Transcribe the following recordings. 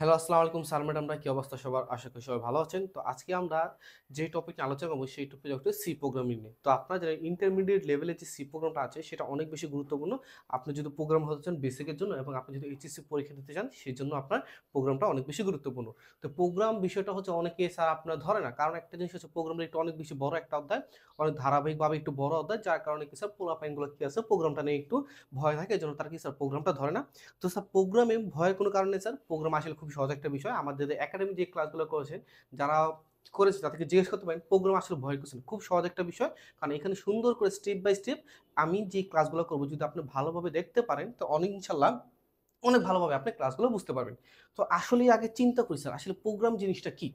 Hello, আসসালামু আলাইকুম sir ম্যাডামরা, কি অবস্থা সবার? আশা করি সবাই ভালো আছেন। তো আজকে আমরা যে টপিক নিয়ে আলোচনা করব সেই টপিক হচ্ছে সি প্রোগ্রামিং নিয়ে। তো আপনার যারা ইন্টারমিডিয়েট লেভেলে যে সি প্রোগ্রামটা আছে সেটা অনেক বেশি গুরুত্বপূর্ণ। আপনি যদি প্রোগ্রাম হতে চান বেসিকের জন্য এবং আপনি যদি এইচএসসি পরীক্ষা দিতে চান সেজন্য আপনার প্রোগ্রামটা অনেক বেশি গুরুত্বপূর্ণ। তো প্রোগ্রাম বিষয়টা হচ্ছে অনেকে স্যার আপনার ধরে না। কারণ একটা জিনিস হচ্ছে প্রোগ্রামটা একটু অনেক বেশি বড় একটা অধ্যায়, অনেক ধারাবাহিকভাবে একটু বড় অধ্যায়, যার কারণে কি স্যার পোলাপাইনগুলো কি আছে প্রোগ্রামটা নিয়ে একটু ভয় থাকে। এজন্য তারা কি স্যার প্রোগ্রামটা ধরে না। তো স্যার প্রোগ্রামে ভয়ের কোনো কারণ নেই স্যার। প্রোগ্রাম আসলে খুব সহজ একটা বিষয়। আমাদের একাডেমি যে ক্লাসগুলো করেছেন, যারা করেছে তাদেরকে জিজ্ঞেস করতে পারেন প্রোগ্রাম আসলে ভয়ের কিছু না। খুব সহজ একটা বিষয়। কারণ এখানে সুন্দর করে স্টেপ বাই স্টেপ আমি যে ক্লাসগুলো করব যদি আপনি ভালোভাবে দেখতে পারেন তো অনেক ইনশাআল্লাহ অনেক ভালোভাবে আপনি ক্লাসগুলো বুঝতে পারবেন। তো আসলেই আগে চিন্তা করি স্যার আসলে প্রোগ্রাম জিনিসটা কি?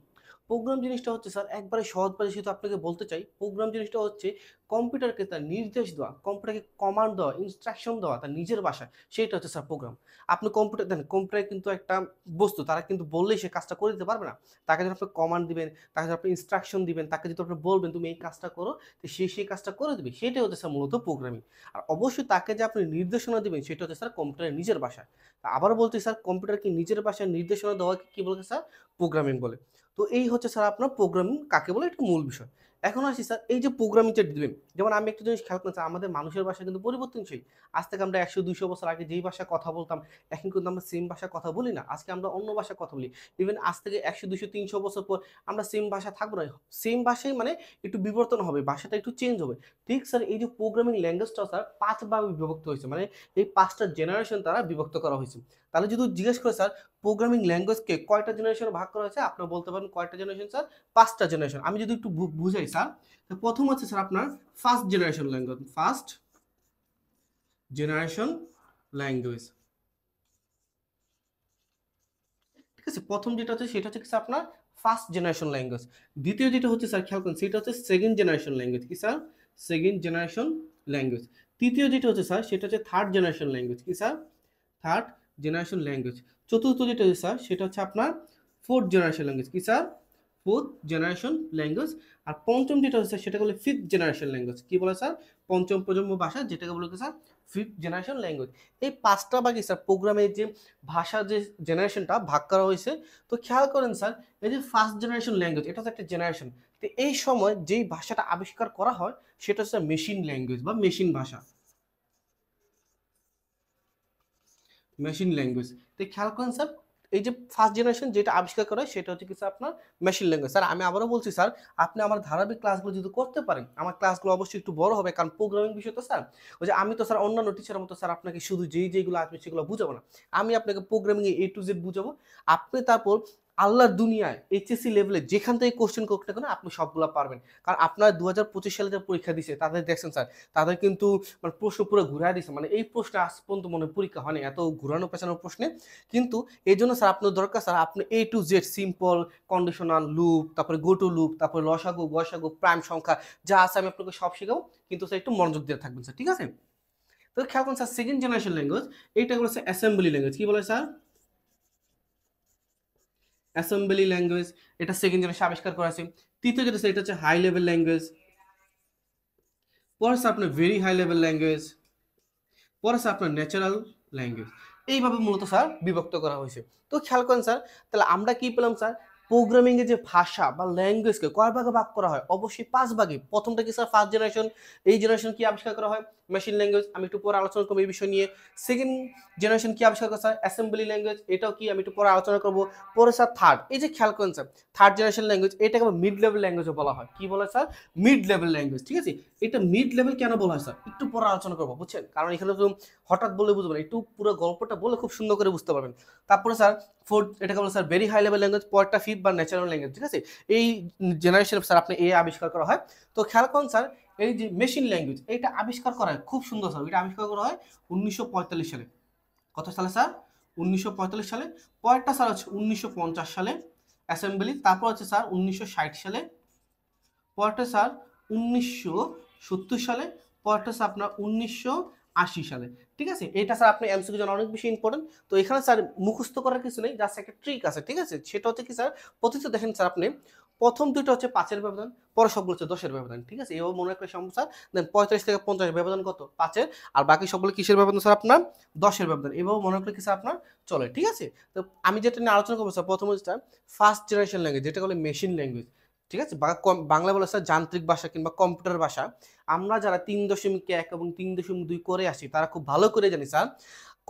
প্রোগ্রাম জিনিসটা হচ্ছে স্যার একবারে সহজ ভাষায় আপনাকে বলতে চাই, প্রোগ্রাম জিনিসটা হচ্ছে কম্পিউটারকে তার নির্দেশ দেওয়া, কম্পিউটারকে কমান্ড দেওয়া, ইনস্ট্রাকশন দেওয়া তার নিজের ভাষায়, সেটা হচ্ছে স্যার প্রোগ্রাম। আপনি কম্পিউটার দেন, কম্পিউটার কিন্তু একটা বস্তু, তারা কিন্তু বললেই সে কাজটা করে দিতে পারবে না। তাকে যখন আপনি কমান্ড দিবেন, তাকে যখন আপনি ইনস্ট্রাকশন দিবেন, তাকে যদি আপনি বলবেন তুমি এই কাজটা করো, তো সে সেই কাজটা করে দিবে। সেটাই হচ্ছে স্যার মূলত প্রোগ্রামিং। আর অবশ্যই তাকে যে আপনি নির্দেশনা দিবেন সেটা হচ্ছে স্যার কম্পিউটারের নিজের ভাষায়। আবারও বলছি স্যার কম্পিউটারকে নিজের ভাষায় নির্দেশনা দেওয়াকে কি বলে স্যার? প্রোগ্রামিং বলে। তো এই হচ্ছে স্যার আপনার প্রোগ্রামিং কাকে বলে, এটা মূল বিষয়। এখন আসি স্যার এই যে প্রোগ্রামিংটা দিবেন, যেমন আমি একটা জিনিস খেয়াল করেছি, আমাদের মানুষের ভাষা কিন্তু পরিবর্তনশীল। আজ থেকে আমরা ১০০-২০০ বছর আগে যেই ভাষায় কথা বলতাম, এখন কিন্তু আমরা সেম ভাষায় কথা বলি না। আজকে আমরা অন্য ভাষায় কথা বলি। ইভেন আজ থেকে ১০০, ২০০, ৩০০ বছর পর আমরা সেম ভাষা থাকবো না। সেম ভাষাই মানে একটু বিবর্তন হবে, ভাষাটা একটু চেঞ্জ হবে। ঠিক স্যার এই যে প্রোগ্রামিং ল্যাঙ্গুয়েজটা স্যার ৫ ভাবে বিভক্ত হয়েছে। মানে এই ৫টা জেনারেশন দ্বারা বিভক্ত করা হয়েছে। তাহলে যদি জিজ্ঞেস করে স্যার প্রোগ্রামিং ল্যাঙ্গুয়েজকে কয়টা জেনারেশনে ভাগ করা হয়েছে, আপনারা বলতে পারেন কয়টা জেনারেশন স্যার? ৫টা জেনারেশন। আমি যদি একটু বুঝাই স্যার, তো প্রথম হচ্ছে স্যার আপনার first generation language, first generation language. ঠিক আছে, প্রথম যেটা হচ্ছে সেটা হচ্ছে স্যার আপনার ফার্স্ট জেনারেশন ল্যাঙ্গুয়েজ। দ্বিতীয় যেটা হচ্ছে স্যার খেয়াল করেন সেটা হচ্ছে সেকেন্ড জেনারেশন ল্যাঙ্গুয়েজ। কি স্যার? Second generation language. তৃতীয় যেটা হচ্ছে স্যার সেটা হচ্ছে থার্ড জেনারেশন ল্যাঙ্গুয়েজ। কি স্যার? Third generation language. চতুর্থ যেটা হচ্ছে স্যার সেটা হচ্ছে আপনার ফোর্থ জেনারেশন ল্যাঙ্গুয়েজ। কি স্যার? Fourth generation language. আর পঞ্চম যেটা হচ্ছে সেটা হলো ফিফথ জেনারেশন ল্যাঙ্গুয়েজ। কি বলে স্যার? পঞ্চম প্রজন্ম ভাষা, যেটাকে বলে কি স্যার? Fifth generation language. এই পাঁচটা ভাগে স্যার প্রোগ্রামের যে ভাষা যে জেনারেশনটা ভাগ করা হয়েছে। তো খেয়াল করেন স্যার এই যে ফার্স্ট জেনারেশন ল্যাঙ্গুয়েজ, এটা তো একটা জেনারেশন। তো এই সময় যেই ভাষাটা আবিষ্কার করা হয় সেটা হচ্ছে মেশিন ল্যাঙ্গুয়েজ বা মেশিন ভাষা, মেশিন ল্যাঙ্গুয়েজ। তো খেয়াল করেন স্যার এই যে ফার্স্ট জেনারেশন যেটা আবিষ্কার করা হয় সেটা হচ্ছে কিছু আপনার মেশিন ল্যাঙ্গুয়েজ। স্যার আমি আবারও বলছি স্যার, আপনি আমার ধারাবাহিক ক্লাসগুলো যদি করতে পারেন, আমার ক্লাসগুলো অবশ্যই একটু বড় হবে, কারণ প্রোগ্রামিং বিষয় তো স্যার। ওই যে আমি তো স্যার অন্যান্য টিচারের মতো স্যার আপনাকে শুধু যেইগুলো আসবে সেগুলো বুঝাবো না। আমি আপনাকে প্রোগ্রামিং এ টু জেড বুঝাবো। আপনি তারপর আল্লাহর দুনিয়ায় এইচএসসি লেভেলে যেখান থেকে কোশ্চেন করতে না কেন আপনি সবগুলো পারবেন। কারণ আপনার ২০২৫ সালে যে পরীক্ষা দিছে তাদের দেখছেন স্যার, তাদের কিন্তু মানে প্রশ্ন পুরো ঘুরায় দিছে। মানে এই প্রশ্নে আজ পর্যন্ত মনে হয় পরীক্ষা হয়নি এত ঘুরানো পেঁচানোর প্রশ্নে। কিন্তু এজন্য স্যার আপনার দরকার স্যার আপনি A to Z simple, conditional loop, তারপরে গো টু লুপ, তারপরে লসাগু, গসাগু, প্রাইম সংখ্যা যা আছে আমি আপনাকে সব শেখাবো। কিন্তু স্যার একটু মনোযোগ দিয়ে থাকবেন স্যার, ঠিক আছে? তো খেয়াল করুন স্যার সেকেন্ড জেনারেশন ল্যাঙ্গুয়েজ, এইটা বলেছে অ্যাসেম্বলি ল্যাঙ্গুয়েজ। কি বলে স্যার? Assembly language. এটা সেকেন্ড জেনারেশন আবিষ্কার করা আছে। তৃতীয় যেটা স্যার এটা হচ্ছে হাই লেভেল ল্যাঙ্গুয়েজ। পরে স্যার আপনার ভেরি হাই লেভেল ল্যাঙ্গুয়েজ। পরে স্যার আপনার ন্যাচারাল ল্যাঙ্গুয়েজ। এইভাবে মূলত স্যার বিভক্ত করা হয়েছে। তো খেয়াল করেন স্যার, তাহলে আমরা কি পেলাম স্যার? প্রোগ্রামিং এর যে ভাষা বা ল্যাঙ্গুয়েজকে কয় ভাগে ভাগ করা হয়? অবশ্যই ৫ ভাগে। প্রথমটা কি স্যার? First generation. এই জেনারেশন কি আবিষ্কার করা হয়? Machine language. আমি একটু পরে আলোচনা করব এই বিষয় নিয়ে। সেকেন্ড জেনারেশন কি আবিষ্কার করা স্যার? Assembly language. এটাও কি আমি একটু পরে আলোচনা করব। পরে স্যার থার্ড, এই যে খেয়াল করেন স্যার থার্ড জেনারেশন ল্যাঙ্গুয়েজ, এটাকে আবার মিড লেভেল ল্যাঙ্গুয়েজও বলা হয়। কি বলে স্যার? Mid level language. ঠিক আছে, এটা মিড লেভেল কেন বলা হয় স্যার? একটু পরে আলোচনা করবো, বুঝছেন? কারণ এখানে তো হঠাৎ বলে বুঝবেন, একটু পুরো গল্পটা বলে খুব সুন্দর করে বুঝতে পারবেন। তারপরে স্যার ফোর্থ, এটাকে বলে sir very high level language. পরটা ফিফথ বা ন্যাচারাল ল্যাঙ্গুয়েজ। ঠিক আছে, এই জেনারেশন স্যার আপনি এ আবিষ্কার করা হয়। তো খেয়াল করুন স্যার এই যে মেশিন ল্যাঙ্গুয়েজ, এটা আবিষ্কার করা হয় খুব সুন্দর স্যার, এটা আবিষ্কার করা হয় ১৯৪৫ সালে। কত সালে স্যার? ১৯৪৫ সালে। পরেরটা স্যার হচ্ছে ১৯৫০ সালে অ্যাসেম্বলি। তারপর হচ্ছে স্যার ১৯৬০ সালে। পরেরটা স্যার ১৯৭০ সালে। পরেরটা স্যার আপনার ১৯৮০ সালে। ঠিক আছে, এটা স্যার আপনি এমসিকিউ জন্য অনেক বেশি ইম্পর্টেন্ট। তো এখানে স্যার মুখস্থ করার কিছু নেই, জাস্ট একটা ট্রিক আছে, ঠিক আছে। সেটা হচ্ছে কি স্যার, প্রতিটা দেখেন স্যার আপনি প্রথম দুইটা হচ্ছে 5-এর ব্যবধান, পরে সবগুলো হচ্ছে 10-এর ব্যবধান, ঠিক আছে। এভাবে মনে রাখলে সম্ভব স্যার। দেন 45 থেকে 50 ব্যবধান কত? 5-এর, আর বাকি সবগুলো কিসের ব্যবধান স্যার? আপনার 10-এর ব্যবধান। এভাবে মনে রাখলে কি স্যার আপনার চলে, ঠিক আছে। তো আমি যেটা নিয়ে আলোচনা করবো স্যার, প্রথম হচ্ছে ফার্স্ট জেনারেশন ল্যাঙ্গুয়েজ, যেটা বলে মেশিন ল্যাঙ্গুয়েজ, ঠিক আছে। বাংলা বলে স্যার যান্ত্রিক ভাষা কিংবা কম্পিউটার ভাষা। আমরা যারা 3.1 এবং 3.2 করে আসি তারা খুব ভালো করে জানি স্যার,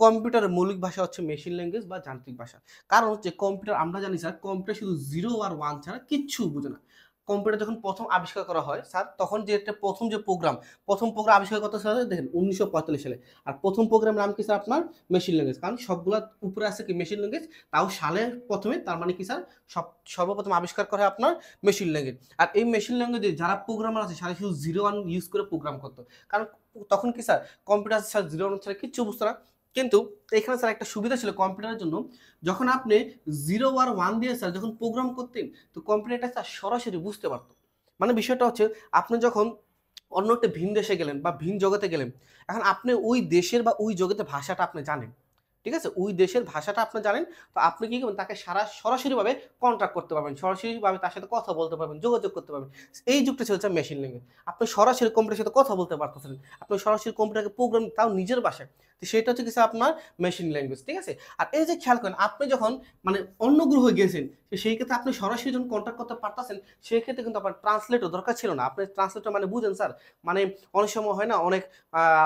কম্পিউটারের মৌলিক ভাষা হচ্ছে মেশিন ল্যাঙ্গুয়েজ বা যান্ত্রিক ভাষা। কারণ হচ্ছে কম্পিউটার, আমরা জানি স্যার কম্পিউটার শুধু 0 আর 1 ছাড়া কিচ্ছু বোঝে না। কম্পিউটার যখন প্রথম আবিষ্কার করা হয় স্যার, তখন যে একটা প্রথম প্রোগ্রাম আবিষ্কার করতে স্যার দেখেন 1945 সালে। আর প্রথম প্রোগ্রামের নাম কি স্যার? আপনার মেশিন ল্যাঙ্গুয়েজ। কারণ সবগুলা উপরে আছে কি মেশিন ল্যাঙ্গুয়েজ, তাও সালের প্রথমে, তার মানে কি স্যার সর্বপ্রথম আবিষ্কার করে আপনার মেশিন ল্যাঙ্গুয়েজ। আর এই মেশিন ল্যাঙ্গুয়েজে যারা প্রোগ্রামার আছে সারা শুধু 0-1 ইউজ করে প্রোগ্রাম করতো। কারণ তখন কি স্যার কম্পিউটার স্যার 0-1 ছাড়া কিচ্ছু বুঝতো না। কিন্তু এখানে স্যার একটা সুবিধা ছিল কম্পিউটারের জন্য, যখন আপনি 0 আর 1 দিয়ে স্যার যখন প্রোগ্রাম করতেন, তো কম্পিউটারটা স্যার সরাসরি বুঝতে পারতো। মানে বিষয়টা হচ্ছে, আপনি যখন অন্য একটা ভিন দেশে গেলেন বা ভিন জগতে গেলেন, এখন আপনি ওই দেশের বা ওই জগতের ভাষাটা আপনি জানেন, ঠিক আছে, ওই দেশের ভাষাটা আপনি জানেন। তো আপনি কি করবেন, তাকে সরাসরিভাবে কন্ট্যাক্ট করতে পারবেন, সরাসরিভাবে তার সাথে কথা বলতে পারবেন, যোগাযোগ করতে পারবেন। এই যুগটা হচ্ছে মেশিন ল্যাঙ্গুয়েজ। আপনি সরাসরি কম্পিউটারের সাথে কথা বলতে পারতেছেন, আপনি সরাসরি কম্পিউটারকে প্রোগ্রাম, তাও নিজের ভাষায়। তো সেটা হচ্ছে কিছু আপনার মেশিন ল্যাঙ্গুয়েজ, ঠিক আছে। আর এই যে খেয়াল করেন, আপনি যখন মানে অন্য গ্রহে গিয়েছেন, সেই ক্ষেত্রে আপনি সরাসরি যখন কন্ট্যাক্ট করতে পারতেছেন, সেই ক্ষেত্রে কিন্তু আপনার ট্রান্সলেটর দরকার ছিল না। আপনি ট্রান্সলেটর মানে বুঝেন স্যার, মানে অনেক সময় হয় না, অনেক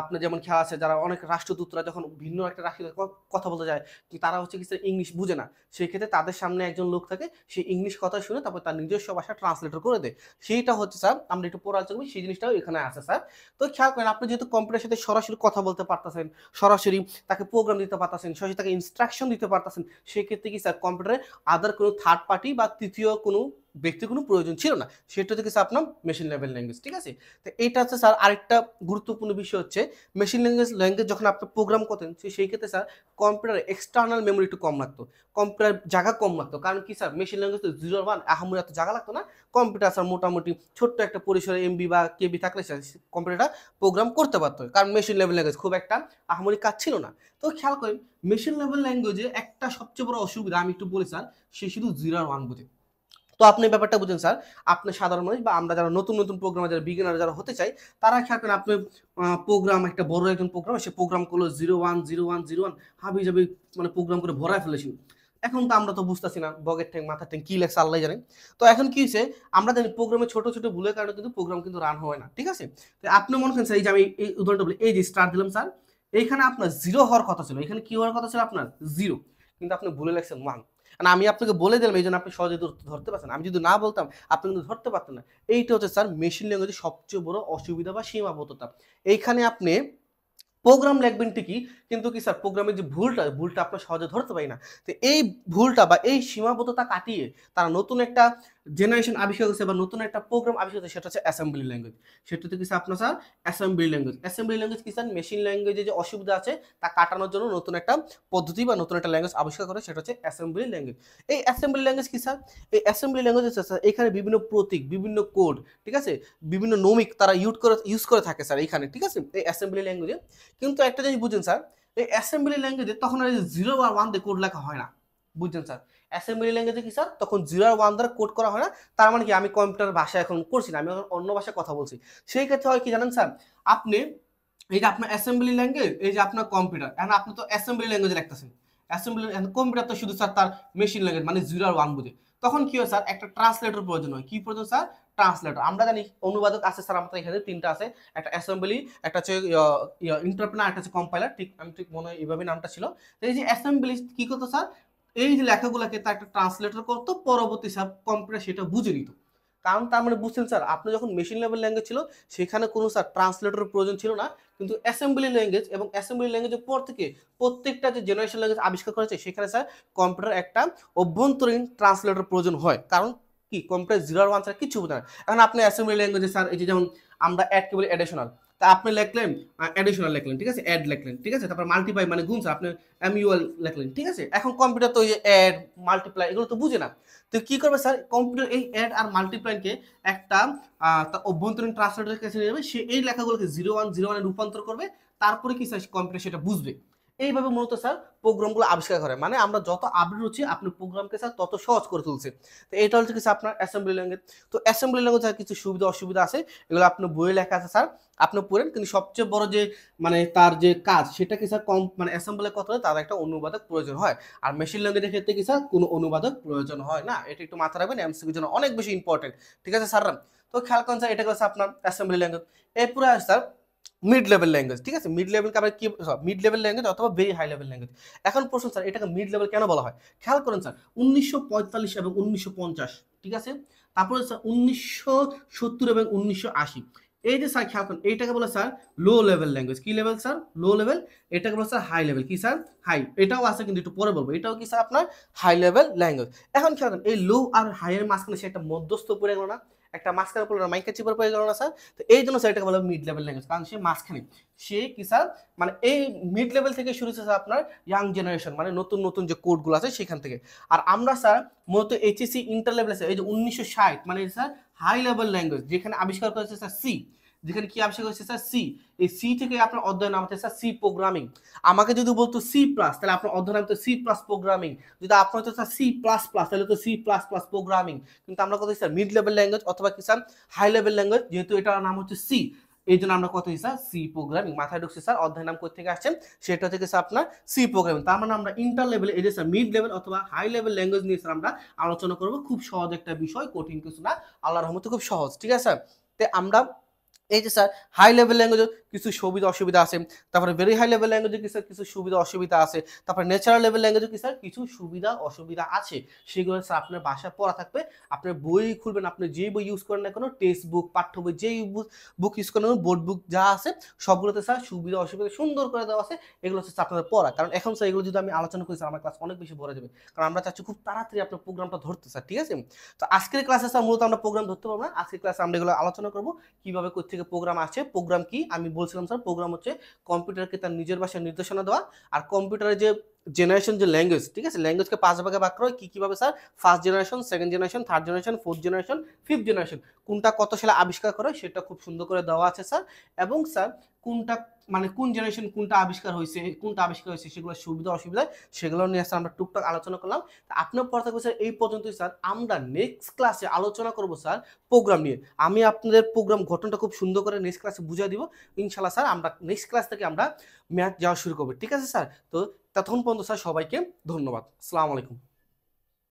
আপনার যেমন খেয়াল আছে, যারা অনেক রাষ্ট্রদূতরা যখন ভিন্ন একটা রাষ্ট্রের কথা বলতে যায়, তারা হচ্ছে কিছু ইংলিশ বুঝে না, সেই ক্ষেত্রে তাদের সামনে একজন লোক থাকে, সেই ইংলিশ কথা শুনে তারপর তার নিজস্ব ভাষা ট্রান্সলেটর করে দেয়। সেইটা হচ্ছে স্যার, আমরা একটু পরে আলোচনা করি, সেই জিনিসটাও এখানে আছে স্যার। তো খেয়াল করেন, আপনি যেহেতু কম্পিউটারের সাথে সরাসরি কথা বলতে পারতেছেন, সরাসরি তাকে প্রোগ্রাম দিতে পারতেছেন, সরাসরি তাকে ইনস্ট্রাকশন দিতে পারতেছেন, সেক্ষেত্রে কি স্যার কম্পিউটারে আদার কোনো থার্ড পার্টি বা তৃতীয় কোনো ব্যক্তির কোনো প্রয়োজন ছিল না। সেটা হচ্ছে আপনার মেশিন লেভেল ল্যাঙ্গুয়েজ, ঠিক আছে। তো এইটা হচ্ছে স্যার আরেকটা গুরুত্বপূর্ণ বিষয় হচ্ছে, মেশিন ল্যাঙ্গুয়েজ যখন আপনি প্রোগ্রাম করতেন, সেই ক্ষেত্রে স্যার কম্পিউটারে এক্সটার্নাল মেমোরি একটু কম লাগতো, কম্পিউটার জায়গা কম লাগতো। কারণ কি স্যার, মেশিন ল্যাঙ্গুয়েজ তো 0-1 আহামরি এত জায়গা লাগতো না। কম্পিউটার স্যার মোটামুটি ছোট্ট একটা পরিসরে এমবি বা কেবি থাকলে স্যার কম্পিউটারটা প্রোগ্রাম করতে পারতো, কারণ মেশিন লেভেল ল্যাঙ্গুয়েজ খুব একটা আহামরি কাজ ছিল না। তো খেয়াল করেন, মেশিন লেভেল ল্যাঙ্গুয়েজে একটা সবচেয়ে বড় অসুবিধা আমি একটু বলি স্যার, সে শুধু 0-1 বোঝে। তো আপনি ব্যাপারটা বুঝেন স্যার, আপনি সাধারণ মানুষ বা আমরা যারা নতুন প্রোগ্রামার, যারা বিগিনার যারা হতে চাই, তারা খেয়াল করেন, আপনি প্রোগ্রাম, একটা বড় একজন প্রোগ্রাম, সে প্রোগ্রাম করলো 0-1 হাবি জাবি, মানে প্রোগ্রাম করে ভরায় ফেলেছি। এখন তো আমরা তো বুঝতেছি না বগের ট্যাং মাথার ট্যাং কি লেখছে আল্লাহ জানে। তো এখন কি হয়েছে, আমরা জানি প্রোগ্রামে ছোট ছোট ভুলের কারণে কিন্তু প্রোগ্রাম কিন্তু রান হয় না, ঠিক আছে। তো আপনি মনে করেন স্যার, এই যে আমি এই উদাহরণটা বলি, এই যে স্টার দিলাম স্যার, এইখানে আপনার 0 হওয়ার কথা ছিল, এখানে কি হওয়ার কথা ছিল আপনার 0, কিন্তু আপনি ভুলে লেখছেন 1। আমি আপনাকে বলে দিলাম, এই জন্য আপনি সহজে ধরতে পারছেন। আমি যদি না বলতাম, আপনি কিন্তু ধরতে পারতেন না। এইটা হচ্ছে স্যার মেশিন ল্যাঙ্গুয়েজের সবচেয়ে বড় অসুবিধা বা সীমাবদ্ধতা। এইখানে আপনি প্রোগ্রাম লিখবেন ঠিকই, কিন্তু কি স্যার প্রোগ্রামের যে ভুলটা আপনার সহজে ধরতে পারি না। তো এই ভুলটা বা এই সীমাবদ্ধতা কাটিয়ে তারা নতুন একটা জেনারেশন আবিষ্কার করছে বা নতুন একটা প্রোগ্রাম আবিষ্কার করছে, সেটা হচ্ছে অ্যাসেম্বলি ল্যাঙ্গুয়েজ। সেটা হচ্ছে কি স্যার আপনার স্যার অ্যাসেম্বলি ল্যাঙ্গুয়েজ কি স্যার, মেশিন ল্যাঙ্গুয়েজে যে অসুবিধা আছে তা কাটানোর জন্য নতুন একটা পদ্ধতি বা নতুন একটা ল্যাঙ্গুয়েজ আবিষ্কার করে, সেটা হচ্ছে অ্যাসেম্বলি ল্যাঙ্গুয়েজ। এই অ্যাসেম্বলি ল্যাঙ্গুয়েজ কি স্যার, এই অ্যাসেম্বলি ল্যাঙ্গুয়েজ হচ্ছে স্যার এখানে বিভিন্ন প্রতীক, বিভিন্ন কোড, ঠিক আছে, বিভিন্ন নমিক তারা ইউজ করে থাকে স্যার এইখানে, ঠিক আছে, এই অ্যাসেম্বলি ল্যাঙ্গুয়েজে। কিন্তু একটা জিনিস বুঝছেন স্যার, এই অ্যাসেম্বলি ল্যাঙ্গুয়েজে তখন আর 0 আর 1 দিয়ে কোড লেখা হয় না, বুঝছেন স্যার। অ্যাসেম্বলি ল্যাঙ্গুয়েজে কি স্যার, তখন 0 আর 1 দ্বারা কোড করা হয় না। তার মানে কি, আমি কম্পিউটার ভাষা এখন করছি না, আমি এখন অন্য ভাষায় কথা বলছি। সেই ক্ষেত্রে হয় কি জানেন স্যার, আপনি এই যে আপনার অ্যাসেম্বলি ল্যাঙ্গুয়েজ, এই যে আপনার কম্পিউটার, এখন আপনি তো অ্যাসেম্বলি ল্যাঙ্গুয়েজে লিখতেছেন, অ্যাসেম্বলি কম্পিউটার তো শুধু স্যার তার মেশিন ল্যাঙ্গুয়েজ মানে 0 আর 1 বুঝে। তখন কি হয় স্যার, একটা ট্রান্সলেটর প্রয়োজন হয়। কি প্রয়োজন স্যার, ট্রান্সলেটর। আমরা জানি অনুবাদক আছে স্যার আমাদের এখানে 3টা আছে, একটা অ্যাসেম্বলি, একটা হচ্ছে ইন্টারপ্রেনার, একটা হচ্ছে কম্পাইলার, আমি ঠিক মনে হয় এইভাবে নামটা ছিল। এই যে অ্যাসেম্বলি কি করতো স্যার, এই যে লেখাগুলোকে তার একটা ট্রান্সলেটর করতো, পরবর্তী স্যার কম্পিউটার সেটা বুঝে নিত। কারণ তার মানে বুঝছেন স্যার, আপনি যখন মেশিন লেভেল ল্যাঙ্গুয়েজ ছিল, সেখানে কোনো স্যার ট্রান্সলেটরের প্রয়োজন ছিল না। কিন্তু অ্যাসেম্বলি ল্যাঙ্গুয়েজ এবং অ্যাসেম্বলি ল্যাঙ্গুয়েজের পর থেকে প্রত্যেকটা যে জেনারেশন ল্যাঙ্গুয়েজ আবিষ্কার করেছে, সেখানে স্যার কম্পিউটার একটা অভ্যন্তরীণ ট্রান্সলেটর প্রয়োজন হয়। কারণ কি, কম্পিউটার 0 আর 1 ছাড়া কিছু বোঝে না। এখন আপনি অ্যাসেম্বলি ল্যাঙ্গুয়েজে স্যার, এই যে যেমন আমরা অ্যাড কেবল অ্যাডিশনাল, তা আপনি লিখলেন অ্যাডিশনাল লিখলেন, ঠিক আছে, অ্যাড লিখলেন, ঠিক আছে, তারপর মাল্টিপ্লাই মানে গুণ স্যার আপনি এমইউএল লিখলেন, ঠিক আছে। এখন কম্পিউটার তো এই যে অ্যাড মাল্টিপ্লাই এগুলো তো বুঝে না। তো কি করবে স্যার, কম্পিউটার এই অ্যাড আর মাল্টিপ্লাইকে একটা অভ্যন্তরীণ ট্রান্সলেটরের কাছে নেবে, সে এই লেখাগুলোকে 0-1 0-1 এ রূপান্তর করবে, তারপরে কি স্যার কম্পিউটার সেটা বুঝবে। এইভাবে মূলত স্যার প্রোগ্রামগুলো আবিষ্কার করে, মানে আমরা যত আপডেট হচ্ছি আপনি প্রোগ্রামকে স্যার তত সহজ করে তুলছে। তো এটা হচ্ছে কি স্যার আপনার অ্যাসেম্বলি ল্যাঙ্গুয়েজ। তো অ্যাসেম্বলি ল্যাঙ্গুয়েজ কিছু সুবিধা অসুবিধা আছে, এগুলো আপনার বইয়ে লেখা আছে স্যার, আপনি পড়েন। কিন্তু সবচেয়ে বড় যে মানে তার যে কাজ সেটা কি স্যার কম, মানে অ্যাসেম্বলের কথা তার একটা অনুবাদক প্রয়োজন হয়। আর মেশিন ল্যাঙ্গুয়েজের ক্ষেত্রে কি স্যার কোনো অনুবাদক প্রয়োজন হয় না। এটা একটু মাথায় রাখবেন, এমসিকিউর জন্য অনেক বেশি ইম্পর্টেন্ট। ঠিক আছে স্যাররা? তো খেয়াল করেন স্যার, এটা হচ্ছে আপনার অ্যাসেম্বলি ল্যাঙ্গুয়েজ। এরপরে আসে স্যার মিড লেভেল ল্যাঙ্গুয়েজ। ঠিক আছে, মিড লেভেলকে আমরা কি, মিড লেভেল ল্যাঙ্গুয়েজ অথবা ভেরি হাই লেভেল ল্যাঙ্গুয়েজ। এখন প্রশ্ন স্যার, এটাকে মিড লেভেল কেন বলা হয়? খেয়াল করেন স্যার, 1945 এবং 1950, ঠিক আছে, তারপরে স্যার 1970 এবং 1980, এই যে স্যার খেয়াল করেন, এইটাকে বলে স্যার লো লেভেল ল্যাঙ্গুয়েজ। কি লেভেল স্যার? Low level. এটাকে বলে স্যার হাই লেভেল। কি স্যার? হাই। এটাও আছে কিন্তু একটু পরে বলবো, এটাও কি স্যার আপনার হাই লেভেল ল্যাঙ্গুয়েজ। এখন খেয়াল করেন, এই লো আর হাই এর মাঝখানে সে একটা মধ্যস্থ পড়ে গেল না, একটা মাঝখানে পড়লো না, মাইকা চিপার পড়ে গেল না স্যার। তো এই জন্য স্যার এটাকে বলা মিড লেভেল ল্যাঙ্গুয়েজ, কারণ সে মাঝখানে। সে কি স্যার, মানে এই মিড লেভেল থেকে শুরু হচ্ছে আপনার ইয়াং জেনারেশন, মানে নতুন নতুন যে কোডগুলো আছে সেখান থেকে। আর আমরা স্যার মূলত এইচএসসি ইন্টার লেভেল আছে, এই যে 1960, মানে স্যার হাই লেভেল ল্যাঙ্গুয়েজ, যেখানে আবিষ্কার করেছে স্যার সি। যেখানে কি আবিষ্কার করেছে স্যার সি। এই সি থেকে আপনার অধ্যয়ন নাম হচ্ছে স্যার সি প্রোগ্রামিং। আমাকে যদি বলতো সি প্লাস, তাহলে আপনার অধ্যয়ন নাম হতো সি প্লাস প্রোগ্রামিং। যদি আপনার হতো স্যার সি প্লাস প্লাস, তাহলে তো সি প্লাস প্লাস প্রোগ্রামিং। কিন্তু আমরা কথা স্যার মিড লেভেল ল্যাঙ্গুয়েজ অথবা কি স্যার হাই লেভেল ল্যাঙ্গুয়েজ, যেহেতু এটার নাম হচ্ছে সি, এই জন্য আমরা কত স্যার সি প্রোগ্রামিং। মাথায় ঢুকছে স্যার, অধ্যয়ন নাম কোথা থেকে আসছেন, সেটা থেকে স্যার আপনার সি প্রোগ্রামিং। তার মানে আমরা ইন্টার লেভেলে, এই যে স্যার মিড লেভেল অথবা হাই লেভেল ল্যাঙ্গুয়েজ নিয়ে স্যার আমরা আলোচনা করবো। খুব সহজ একটা বিষয়, কঠিন কিছু না, আল্লাহর রহমতে খুব সহজ। ঠিক আছে স্যার? তো আমরা এই যে স্যার হাই লেভেল ল্যাঙ্গুয়েজের কিছু সুবিধা অসুবিধা আছে, তারপরে ভেরি হাই লেভেল ল্যাঙ্গুয়েজে কি স্যার কিছু সুবিধা অসুবিধা আছে, তারপরে ন্যাচারাল লেভেল ল্যাঙ্গুয়েজে কি স্যার কিছু সুবিধা অসুবিধা আছে। সেগুলো স্যার আপনার বাসায় পড়া থাকবে, আপনার বই খুলবেন, আপনি যেই বই ইউজ করেন না কোনো, টেক্সট বুক, পাঠ্য বই, যেই বুক ইউজ করেন, বোর্ড বুক যা আছে সবগুলোতে স্যার সুবিধা অসুবিধা সুন্দর করে দেওয়া আছে। এগুলো হচ্ছে আপনাদের পড়া। কারণ এখন স্যার এগুলো যদি আমি আলোচনা করি স্যার, আমার ক্লাস অনেক বেশি ভরে যাবে, কারণ আমরা চাচ্ছি খুব তাড়াতাড়ি আপনার প্রোগ্রামটা ধরতে স্যার। ঠিক আছে? তো আজকের ক্লাসে স্যার মূলত আমরা প্রোগ্রাম ধরতে পারবো না, আজকের ক্লাসে আমরা এগুলো আলোচনা করবো কিভাবে কোথেকে প্রোগ্রাম আসছে। প্রোগ্রাম কি আমি বলছিলাম স্যার, প্রোগ্রাম হচ্ছে কম্পিউটারকে তার নিজের ভাষায় নির্দেশনা দেওয়া। আর কম্পিউটারের যে জেনারেশন যে ল্যাঙ্গুয়েজ, ঠিক আছে, ল্যাঙ্গুয়েজকে 5 ভাগে ভাগ করা হয়। কি কিভাবে sir? First generation, second generation, third generation, fourth generation, fifth generation, কোনটা কত সালে আবিষ্কার করে সেটা খুব সুন্দর করে দেওয়া আছে স্যার। এবং স্যার কোনটা, মানে কোন জেনারেশন কোনটা আবিষ্কার হয়েছে, সেগুলো সুবিধা অসুবিধা সেগুলো নিয়ে স্যার আমরা টুকটাক আলোচনা করলাম। আপনার পড়া থাকবে স্যার এই পর্যন্তই স্যার। আমরা নেক্সট ক্লাসে আলোচনা করবো স্যার প্রোগ্রাম নিয়ে। আমি আপনাদের প্রোগ্রাম ঘটনাটা খুব সুন্দর করে নেক্সট ক্লাসে বুঝিয়ে দিব ইনশাল্লাহ স্যার। আমরা নেক্সট ক্লাস থেকে আমরা ম্যাথ যাওয়া শুরু করবো। ঠিক আছে স্যার? তো ততক্ষণ পর্যন্ত স্যার সবাইকে ধন্যবাদ। আসসালামু আলাইকুম।